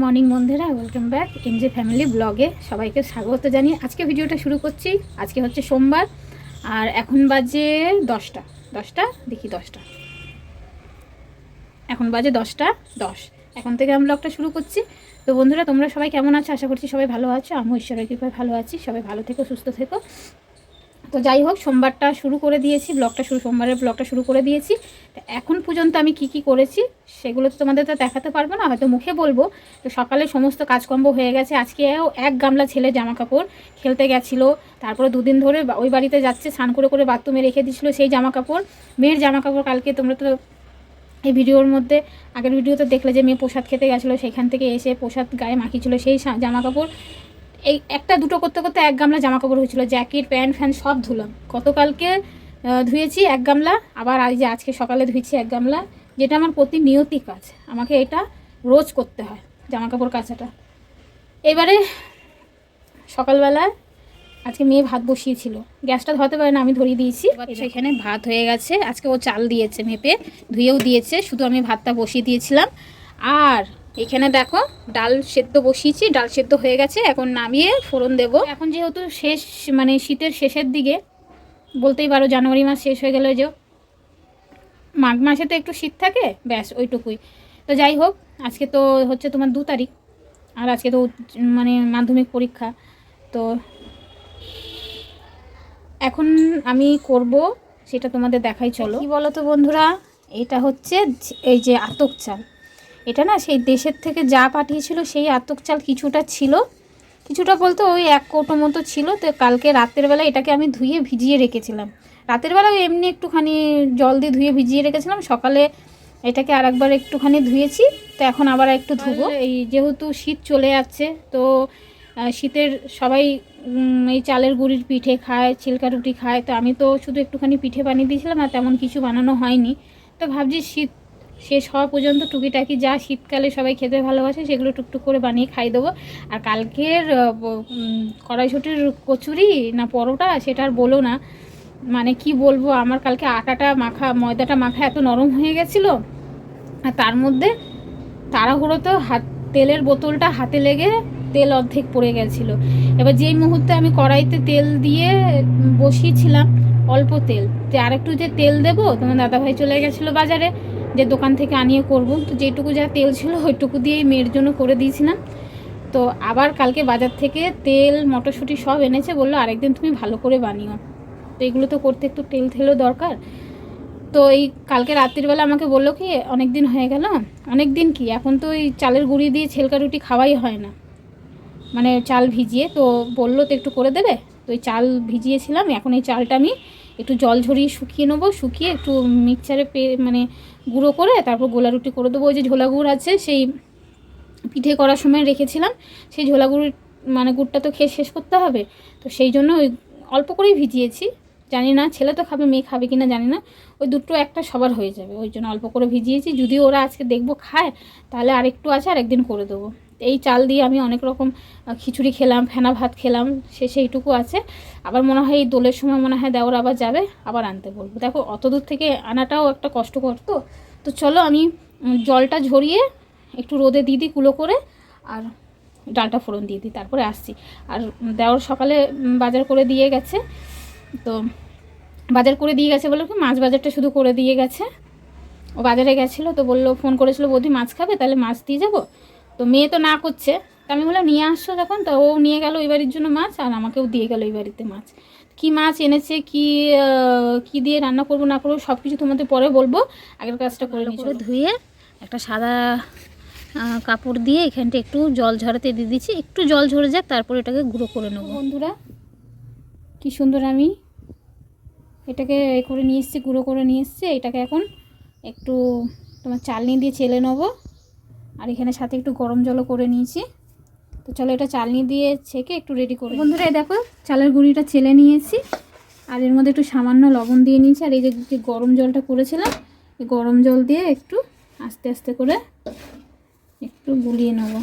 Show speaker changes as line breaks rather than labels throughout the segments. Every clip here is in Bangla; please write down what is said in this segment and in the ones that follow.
মর্নিং বন্ধুরা, ওয়েলকাম ব্যাক এমজে ফ্যামিলি ব্লগে সবাইকে স্বাগত জানিয়ে আজকে ভিডিওটা শুরু করছি। আজকে হচ্ছে সোমবার আর এখন বাজে 10টা দেখি 10টা, এখন বাজে 10:10। এখন থেকে আমি ব্লগটা শুরু করছি। তো বন্ধুরা, তোমরা সবাই কেমন আছো? আশা করছি সবাই ভালো আছো। আমি ঈশ্বরের কৃপায় ভালো আছি। সবাই ভালো থেকো, সুস্থ থেকো। তো যাই হোক, সোমবারটা শুরু করে দিয়েছি, সোমবারের ব্লগটা শুরু করে দিয়েছি। এখন পর্যন্ত আমি কি করেছি সেগুলো তো তোমাদের তো দেখাতে পারবো না, হয়তো মুখে বলবো। তো সকালে সমস্ত কাজকর্ম হয়ে গেছে। আজকেও এক গামলা ছেলে জামা কাপড় খেলতে গেছিলো, তারপরে দুদিন ধরে ওই বাড়িতে যাচ্ছে, স্নান করে বাথরুমে রেখে দিয়েছিলো সেই জামা কাপড়। মেয়ের জামা কাপড় কালকে তোমরা তো এই ভিডিওর মধ্যে আগের ভিডিওতে দেখলে যে মেয়ে প্রসাদ খেতে গেছিলো, সেখান থেকে এসে প্রসাদ গায়ে মাখিয়েছিল সেই জামা কাপড়। এই একটা দুটো করতে করতে এক গামলা জামা কাপড় হয়েছিল, জ্যাকেট প্যান্ট ফ্যান সব ধুলাম। গতকালকে ধুয়েছি এক গামলা, আবার আজকে সকালে ধুয়েছি এক গামলা, যেটা আমার প্রতিনিয়তই কাজ। আমাকে এটা রোজ করতে হয়, জামা কাপড় কাচাটা। এবারে সকালবেলায় আজকে মেয়ে ভাত বসিয়েছিল, গ্যাসটা ধরতে পারে না, আমি ধরিয়ে দিয়েছি। সেখানে ভাত হয়ে গেছে। আজকে ও চাল দিয়েছে, মেপে ধুয়েও দিয়েছে, শুধু আমি ভাতটা বসিয়ে দিয়েছিলাম। আর এখানে দেখো ডাল সেদ্ধ বসিয়েছি, ডাল সেদ্ধ হয়ে গেছে, এখন নামিয়ে ফোড়ন দেব। এখন যেহেতু শেষ, মানে শীতের শেষের দিকে বলতেই পারো, জানুয়ারি মাস শেষ হয়ে গেলে, যে মাঘ মাসে তো একটু শীত থাকে, ব্যাস ওইটুকুই। তো যাই হোক, আজকে তো হচ্ছে তোমার 2 তারিখ, আর আজকে তো মানে মাধ্যমিক পরীক্ষা। তো এখন আমি করব সেটা তোমাদের দেখাই, চলো। কি বলো তো বন্ধুরা, এটা হচ্ছে এই যে আতপ চাল, এটা না সেই দেশের থেকে যা পাঠিয়েছিল সেই আতপ চাল কিছুটা ছিল, কিছুটা বলতে ওই 1 কৌটো মতো ছিল। তো কালকে রাতের বেলা এটাকে আমি ধুয়ে ভিজিয়ে রেখেছিলাম। রাতের বেলা এমনি একটুখানি জল দিয়ে ধুয়ে ভিজিয়ে রেখেছিলাম, সকালে এটাকে আরেকবার একটুখানি ধুয়েছি। তো এখন আবার একটু ধুবো। এই যেহেতু শীত চলে যাচ্ছে, তো শীতের সবাই এই চালের গুঁড়ির পিঠে খায়, ছিলকা রুটি খায়। তো আমি তো শুধু একটুখানি পিঠে বানিয়ে দিয়েছিলাম, আর তেমন কিছু বানানো হয়নি। তো ভাবছি শীত শেষ হওয়া পর্যন্ত টুকিটাকি যা শীতকালে সবাই খেতে ভালোবাসে সেগুলো টুকটুক করে বানিয়ে খাই দেবো। আর কালকের কড়াইশুঁটির কচুরি না পরোটা, সেটা আর বলো না। মানে কি বলবো, আমার কালকে ময়দাটা মাখা এত নরম হয়ে গেছিলো, আর তার মধ্যে তাড়াহুড়োতে তেলের বোতলটা হাতে লেগে তেল অর্ধেক পড়ে গেছিলো। এবার যেই মুহূর্তে আমি কড়াইতে তেল দিয়ে বসিয়েছিলাম, অল্প তেল, যে আরেকটু যে তেল দেবো, তোমার দাদাভাই চলে গেছিলো বাজারে, যে দোকান থেকে আনিয়ে করব। তো যেটুকু যা তেল ছিল ওইটুকু দিয়েই মেয়ের জন্য করে দিয়েছিলাম। তো আবার কালকে বাজার থেকে তেল মটরশুঁটি সব এনেছে, বললো আরেকদিন তুমি ভালো করে বানিও। তো এগুলো তো করতে একটু তেলও দরকার। তো এই কালকে রাত্রিবেলা আমাকে বললো কি, অনেক দিন হয়ে গেল, অনেক দিন কি, এখন তো ওই চালের গুঁড়ি দিয়ে ছেলকা রুটি খাওয়াই হয় না, মানে চাল ভিজিয়ে। তো বললো তো একটু করে দেবে। তো ওই চাল ভিজিয়েছিলাম, এখন এই চালটা আমি একটু জল ঝরিয়ে শুকিয়ে নেবো, শুকিয়ে একটু মিক্সচারে মানে গুঁড়ো করে তারপর গোলা রুটি করে দেবো। ওই যে ঝোলা গুড় আছে, সেই পিঠে করার সময় রেখেছিলাম, সেই ঝোলা গুড়, মানে গুড়টা তো খেয়ে শেষ করতে হবে। তো সেই জন্য ওই অল্প করেই ভিজিয়েছি। জানি না ছেলে তো খাবে, মেয়ে খাবে কিনা জানি না, ওই দুটো একটা সবার হয়ে যাবে, ওই জন্য অল্প করে ভিজিয়েছি। যদি ওরা আজকে দেখবো খায়, তাহলে আরেকটু আছে, আরেকদিন করে দেবো। এই চাল দিয়ে আমি অনেক রকম খিচুড়ি খেলাম, ফেনা ভাত খেলাম, সেইটুকু আছে। আবার মনে হয় এই দোলের সময় মনে হয় দেওর আবার যাবে, আবার আনতে বলবো। দেখো অত দূর থেকে আনাটাও একটা কষ্টকর। তো চলো আমি জলটা ঝরিয়ে একটু রোদে দিয়ে দিই কুলো করে, আর ডালটা ফোড়ন দিয়ে দিই, তারপরে আসছি। আর দেওর সকালে বাজার করে দিয়ে গেছে। তো বাজার করে দিয়ে গেছে বলে কি, মাছ বাজারটা শুধু করে দিয়ে গেছে। ও বাজারে গেছিলো, তো বললো, ফোন করেছিল, বৌদি মাছ খাবে, তাহলে মাছ দিয়ে যাবো। তো মেয়ে তো না করছে, তো আমি বললাম নিয়ে আসছো যখন। তো ও নিয়ে গেল ওই বাড়ির জন্য মাছ, আর আমাকেও দিয়ে গেল ওই বাড়িতে মাছ। কী মাছ এনেছে, কি দিয়ে রান্না করবো না করবো সব কিছু তোমাদের পরে বলবো। আগের কাজটা করে ধুয়ে একটা সাদা কাপড় দিয়ে এখানটা একটু জল ঝরাতে দিয়ে দিচ্ছি, একটু জল ঝরে যাক, তারপর এটাকে গুঁড়ো করে নেবো। বন্ধুরা, কি সুন্দর আমি এটাকে করে নিয়ে এসেছি, গুঁড়ো করে নিয়ে এসেছি। এটাকে এখন একটু তোমার চালনি দিয়ে চেলে নেবো, আর এখানে সাথে একটু গরম জলও করে নিয়েছি। তো চলো এটা চালনি দিয়ে ছেঁকে একটু রেডি করে। বন্ধুরা, এই দেখো চালের গুঁড়িটা চেলে নিয়েছি, আর এর মধ্যে একটু সামান্য লবণ দিয়ে নিয়েছি। আর এই যে গরম জলটা করেছিলাম, এই গরম জল দিয়ে একটু আস্তে আস্তে করে একটু গুলিয়ে নেব।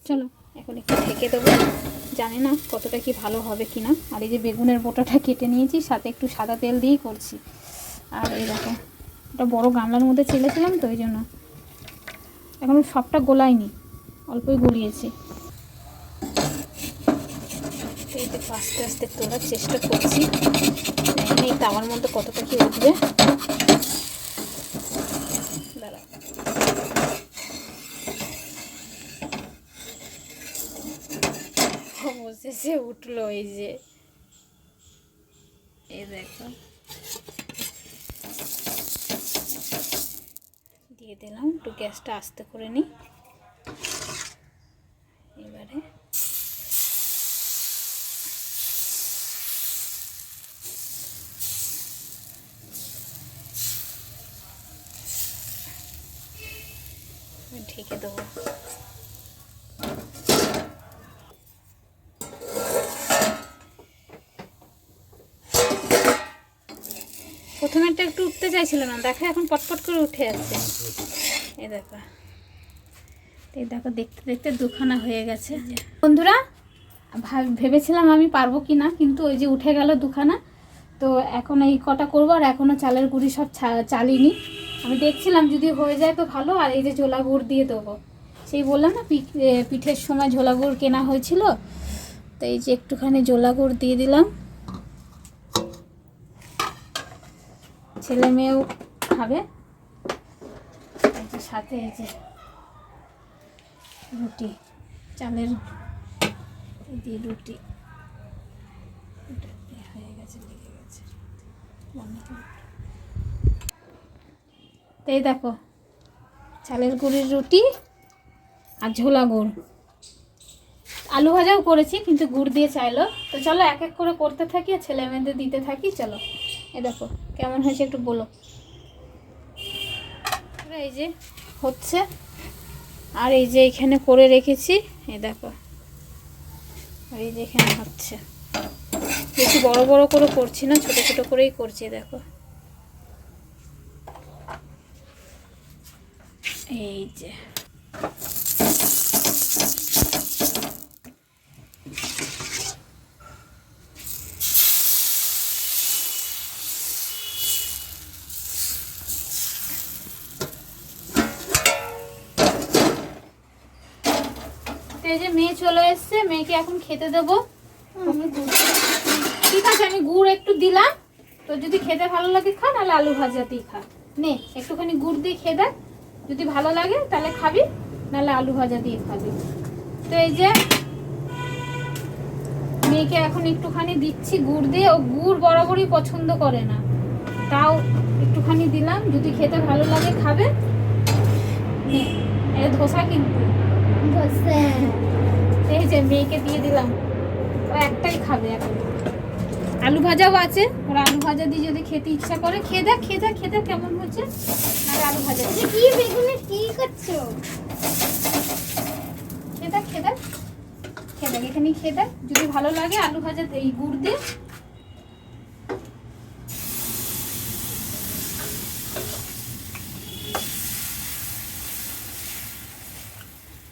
চলো এখন একটু ঢেকে ঢেকে দেবো, জানি না কতটা কি ভালো হবে কি না। আর এই যে বেগুনের বোটাটা কেটে নিয়েছি, সাথে একটু সাদা তেল দিয়েই করছি। আর এই দেখো, একটা বড় গামলার মধ্যে চেলেছিলাম তো ওই জন্য এখন সবটা গোলাইনি, অল্পই গলিয়েছি। এই যে আস্তে আস্তে তোলার চেষ্টা করছি, এই তাওয়ার মধ্যে কতটা কি উঠবে। অবশেষে উঠলো, এই যে এই দেখো দিয়ে দিলাম। একটু গ্যাসটা আস্তে করে নিই। এবারে ঢেকে দেবো। প্রথমে একটু উঠতে চাইছিল না, দেখো এখন পটপট করে উঠে যাচ্ছে। এই দেখো, এই দেখো দেখতে দেখতে দুখানা হয়ে গেছে। বন্ধুরা ভেবেছিলাম আমি পারবো কি না, কিন্তু ওই যে উঠে গেল দুখানা। তো এখন এই কটা করবো, আর এখনও চালের গুঁড়ি সব চালিনি। আমি দেখছিলাম যদি হয়ে যায় তো ভালো। আর এই যে ঝোলা গুড় দিয়ে দেবো, সেই বললাম না পিঠের সময় ঝোলা গুড় কেনা হয়েছিল, তো এই যে একটুখানি ঝোলা গুড় দিয়ে দিলাম। ছেলে মেয়েও খাবে। এই যে সাথে এই যে রুটি, চালের দিয়ে রুটি হয়ে গেছে, লেগে গেছে। এই দেখো চালের গুঁড়ির রুটি আর ঝোলা গুড়। আলু ভাজাও করেছি, কিন্তু গুড় দিয়ে চাইলো। তো চলো এক এক করে করতে থাকি আর ছেলে মেয়েদের দিতে থাকি। চলো, এই দেখো কেমন হয়েছে একটু বলো। এই যে হচ্ছে, আর এই যে এখানে করে রেখেছি, এই দেখো। আর এই যে এখানে হচ্ছে, বেশি বড় বড় করে করছি না, ছোট ছোট করেই করছি। দেখো এই যে এই যে মেয়ে চলে এসছে, মেয়েকে এখন খেতে দেবো। ঠিক আছে, আমি গুড় একটু দিলাম, তো যদি খেতে ভালো লাগে খা, নাহলে আলু ভাজাতেই খা। নে একটুখানি গুড় দিয়ে খেয়ে দেখ, যদি ভালো লাগে তাহলে খাবি, নাহলে আলু ভাজা দিয়ে খাবি। তো এই যে মেয়েকে এখন একটুখানি দিচ্ছি গুড় দিয়ে। ও গুড় বরাবরই পছন্দ করে না, তাও একটুখানি দিলাম, যদি খেতে ভালো লাগে খাবে। নে ধোসা কিন্তু এই যে মেয়েকে দিয়ে দিলাম, ও একটাই খাবে এখন। আলু ভাজাও আছে, ওর আলু ভাজা দিয়ে যদি খেতে ইচ্ছা করে খেয়ে দেখ, খেয়ে দেখ, খেয়ে দেখ কেমন হচ্ছে। আর আলু ভাজা কি বেগুনে কি করছো, খেয়ে দেখ, খেয়ে দেখ, খেয়ে দেখ, এখানে খেয়ে দেখ, যদি ভালো লাগে আলু ভাজা এই গুড় দিয়ে।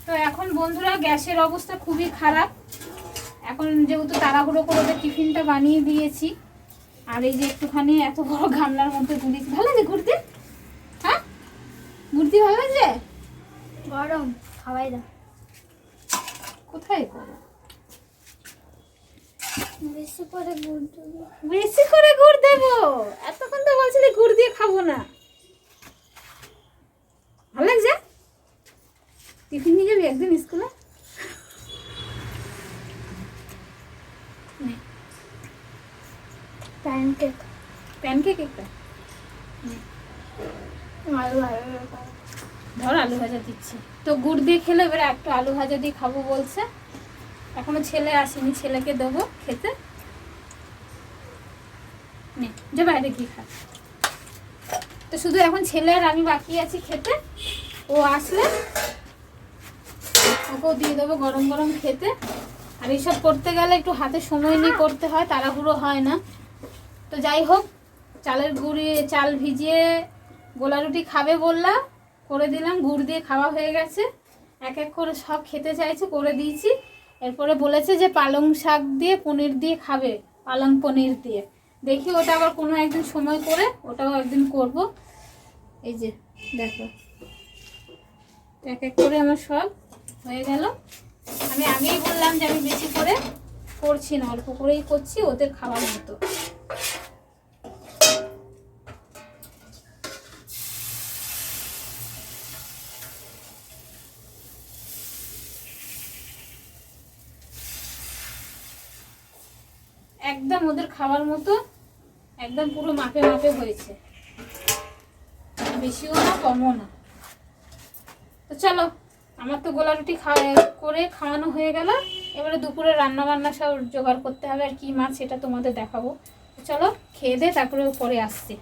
তো এখন বন্ধুরা গ্যাসের অবস্থা খুবই খারাপ। এখন যেহেতু তাড়াহুড়ো করে টিফিনটা বানিয়ে দিয়েছি, আর এই যে একটুখানি এত বড় গামলার মধ্যে গুড়িয়েছি। ভালো লাগে ঘুরতে? হ্যাঁ ঘুরতে ভালো লাগছে? গরম খাওয়াই দাও। কোথায় করো? বেশি করে গুড় দেবো। বেশি করে গুড় দেবো? এতক্ষণ তো বলছিলি গুড় দিয়ে খাবো না। ভালো লাগছে? টিফিন নিয়ে যাবি একদিন স্কুলে? প্যানকেক, প্যানকেক একটা ধর আলু ভাজা দিচ্ছি। তো গুড় দিয়ে খেলে, এবার একটু আলু ভাজা দিয়ে খাবো বলছে। এখনো ছেলে আসেনি, ছেলেকে দেবো খেতে। নে যে বাইরে গিয়ে খা। তো শুধু এখন ছেলে আর আমি বাকি আছি খেতে। ও আসলে ওকেও দিয়ে দেবো গরম গরম খেতে। আর এইসব করতে গেলে একটু হাতে সময় নিয়ে করতে হয়, তাড়াহুড়ো হয় না। তো যাই হোক, চালের গুঁড়ি চাল ভিজিয়ে গোলা রুটি খাবে বললাম, করে দিলাম। গুড় দিয়ে খাওয়া হয়ে গেছে, এক এক করে সব খেতে চাইছে, করে দিয়েছি। এরপরে বলেছে যে পালং শাক দিয়ে পনির দিয়ে খাবে, পালং পনির দিয়ে। দেখি ওটা আবার কোনো একদিন সময় করে ওটাও একদিন করব। এই যে দেখো এক এক করে আমার সব হয়ে গেল। আমি আগেই বললাম যে আমি বেশি করে করছি না, অল্প করেই করছি ওদের খাওয়ার মতো। একদম ওদের খাওয়ার মতো, একদম পুরো মাপে মাপে হয়েছে, বেশিও না কমও না। তো চলো, আমার তো গোলা রুটি করে খাওয়ানো হয়ে গেল। এবারে দুপুরে রান্না বান্না সব জোগাড় করতে হবে, আর কি মাছ সেটা তোমাদের দেখাবো। চলো খেয়ে দে, তারপরে পরে আসছি।